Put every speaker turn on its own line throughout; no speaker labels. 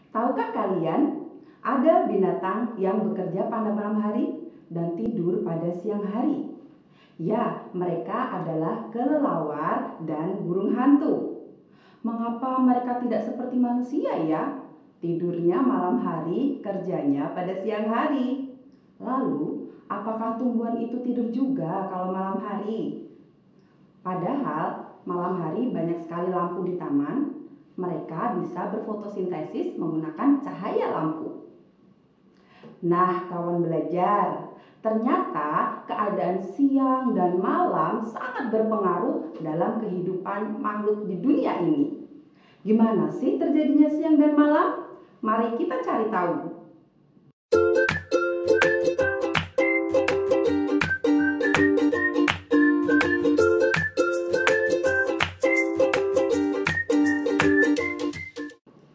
Tahukah kalian, ada binatang yang bekerja pada malam hari dan tidur pada siang hari? Ya, mereka adalah kelelawar dan burung hantu. Mengapa mereka tidak seperti manusia ya? Tidurnya malam hari, kerjanya pada siang hari. Lalu, apakah tumbuhan itu tidur juga kalau malam hari? Padahal malam hari banyak sekali lampu di taman, mereka bisa berfotosintesis menggunakan cahaya lampu. Nah, kawan belajar, ternyata keadaan siang dan malam sangat berpengaruh dalam kehidupan makhluk di dunia ini. Gimana sih terjadinya siang dan malam? Mari kita cari tahu.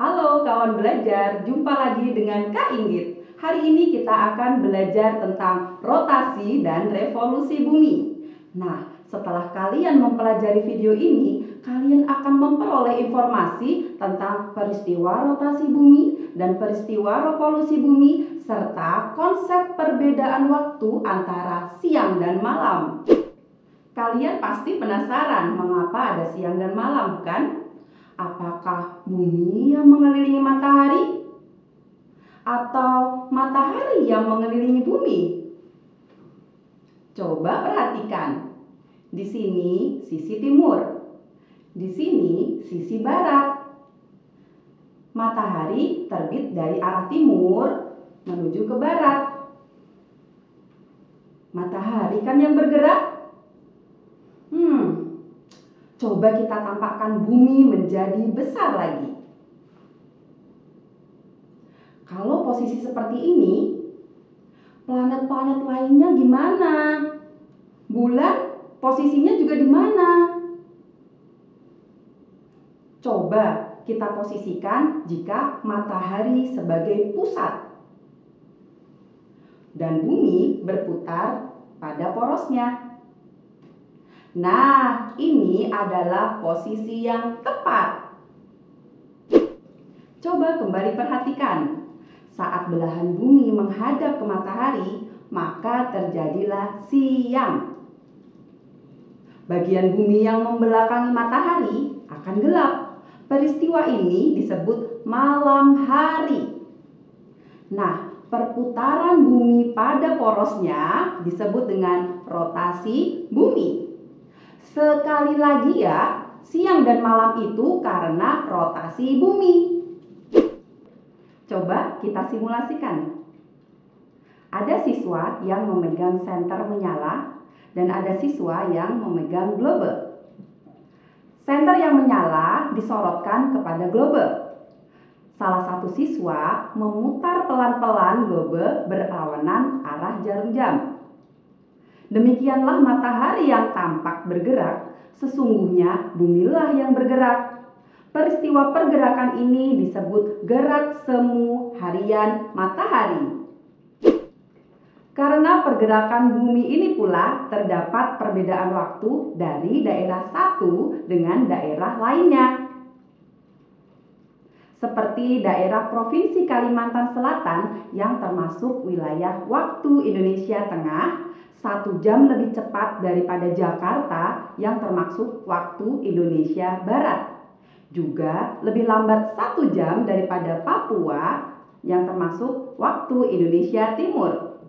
Halo kawan belajar, jumpa lagi dengan Kak Inggit. Hari ini kita akan belajar tentang rotasi dan revolusi bumi. Nah, setelah kalian mempelajari video ini, kalian akan memperoleh informasi tentang peristiwa rotasi bumi dan peristiwa revolusi bumi, serta konsep perbedaan waktu antara siang dan malam. Kalian pasti penasaran mengapa ada siang dan malam, bukan? Apakah bumi yang mengelilingi matahari? Atau matahari yang mengelilingi bumi? Coba perhatikan. Di sini sisi timur. Di sini sisi barat. Matahari terbit dari arah timur menuju ke barat. Matahari kan yang bergerak? Coba kita tampakkan bumi menjadi besar lagi. Kalau posisi seperti ini, planet-planet lainnya gimana? Bulan posisinya juga di mana? Coba kita posisikan jika matahari sebagai pusat dan bumi berputar pada porosnya. Nah, ini adalah posisi yang tepat. Coba kembali perhatikan. Saat belahan bumi menghadap ke matahari, maka terjadilah siang. Bagian bumi yang membelakangi matahari akan gelap. Peristiwa ini disebut malam hari. Nah, perputaran bumi pada porosnya disebut dengan rotasi bumi. Sekali lagi ya, siang dan malam itu karena rotasi bumi. Coba kita simulasikan. Ada siswa yang memegang senter menyala dan ada siswa yang memegang globe. Senter yang menyala disorotkan kepada globe. Salah satu siswa memutar pelan-pelan globe berlawanan arah jarum jam. Demikianlah matahari yang tampak bergerak, sesungguhnya bumilah yang bergerak. Peristiwa pergerakan ini disebut gerak semu harian matahari. Karena pergerakan bumi ini pula terdapat perbedaan waktu dari daerah satu dengan daerah lainnya. Seperti daerah Provinsi Kalimantan Selatan yang termasuk wilayah waktu Indonesia Tengah, 1 jam lebih cepat daripada Jakarta yang termasuk waktu Indonesia Barat. Juga lebih lambat 1 jam daripada Papua yang termasuk waktu Indonesia Timur.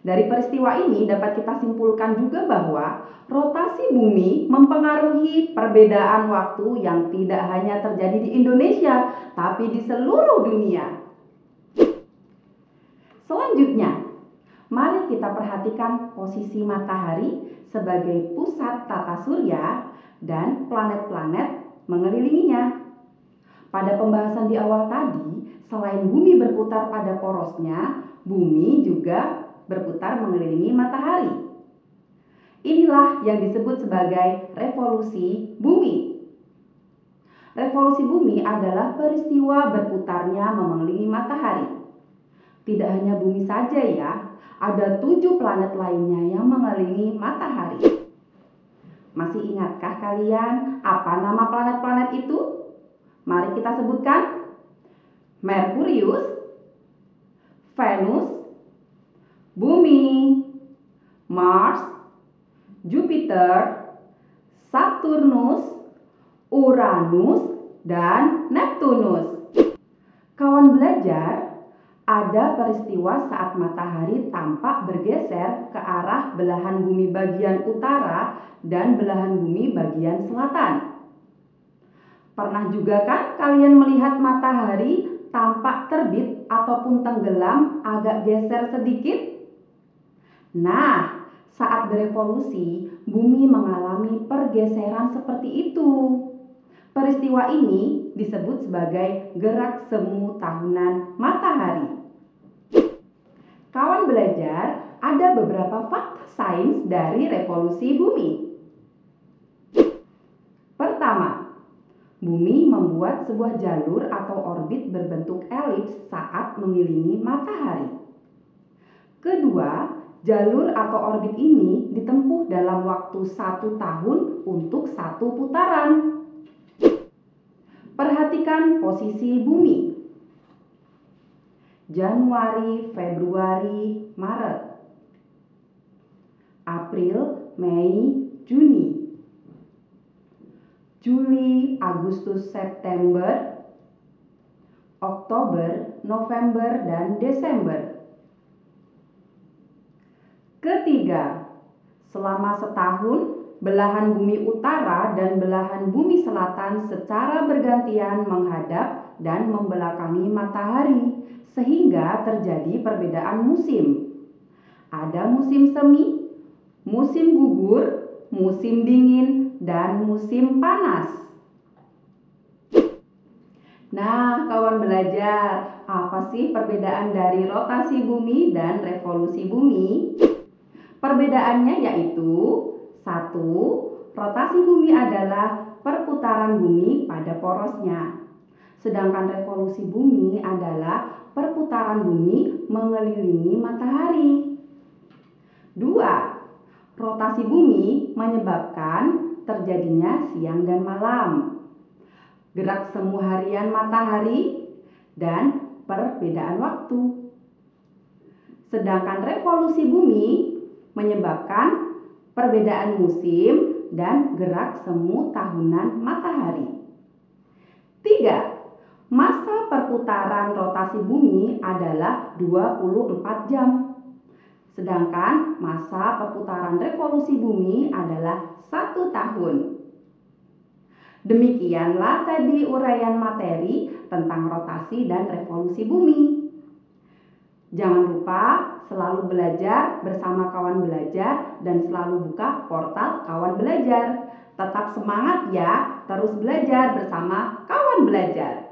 Dari peristiwa ini dapat kita simpulkan juga bahwa rotasi bumi mempengaruhi perbedaan waktu yang tidak hanya terjadi di Indonesia, tapi di seluruh dunia. Selanjutnya, mari kita perhatikan posisi matahari sebagai pusat tata surya dan planet-planet mengelilinginya. Pada pembahasan di awal tadi, selain bumi berputar pada porosnya, bumi juga berputar mengelilingi matahari. Inilah yang disebut sebagai revolusi bumi. Revolusi bumi adalah peristiwa berputarnya mengelilingi matahari. Tidak hanya bumi saja ya, ada 7 planet lainnya yang mengelilingi matahari. Masih ingatkah kalian apa nama planet-planet itu? Mari kita sebutkan. Merkurius, Venus, Bumi, Mars, Jupiter, Saturnus, Uranus, dan Neptunus. Kawan belajar, ada peristiwa saat matahari tampak bergeser ke arah belahan bumi bagian utara dan belahan bumi bagian selatan. Pernah juga kan kalian melihat matahari tampak terbit ataupun tenggelam agak geser sedikit? Nah, saat berevolusi, bumi mengalami pergeseran seperti itu. Peristiwa ini disebut sebagai gerak semu tahunan matahari. Kawan belajar, ada beberapa fakta sains dari revolusi bumi. Pertama, bumi membuat sebuah jalur atau orbit berbentuk elips saat mengelilingi matahari. Kedua, jalur atau orbit ini ditempuh dalam waktu 1 tahun untuk 1 putaran. Perhatikan posisi bumi. Januari, Februari, Maret. April, Mei, Juni. Juli, Agustus, September, Oktober, November, dan Desember. Ketiga, selama setahun, belahan bumi utara dan belahan bumi selatan secara bergantian menghadap dan membelakangi matahari, sehingga terjadi perbedaan musim. Ada musim semi, musim gugur, musim dingin, dan musim panas. Nah, kawan belajar, apa sih perbedaan dari rotasi bumi dan revolusi bumi? Perbedaannya yaitu 1. Rotasi bumi adalah perputaran bumi pada porosnya. Sedangkan revolusi bumi adalah perputaran bumi mengelilingi matahari. 2. Rotasi bumi menyebabkan terjadinya siang dan malam, gerak semu harian matahari, dan perbedaan waktu. Sedangkan revolusi bumi menyebabkan perbedaan musim dan gerak semu tahunan matahari. 3. Masa perputaran rotasi bumi adalah 24 jam. Sedangkan masa perputaran revolusi bumi adalah 1 tahun. Demikianlah tadi uraian materi tentang rotasi dan revolusi bumi. Jangan lupa selalu belajar bersama kawan belajar dan selalu buka portal kawan belajar. Tetap semangat ya, terus belajar bersama kawan belajar.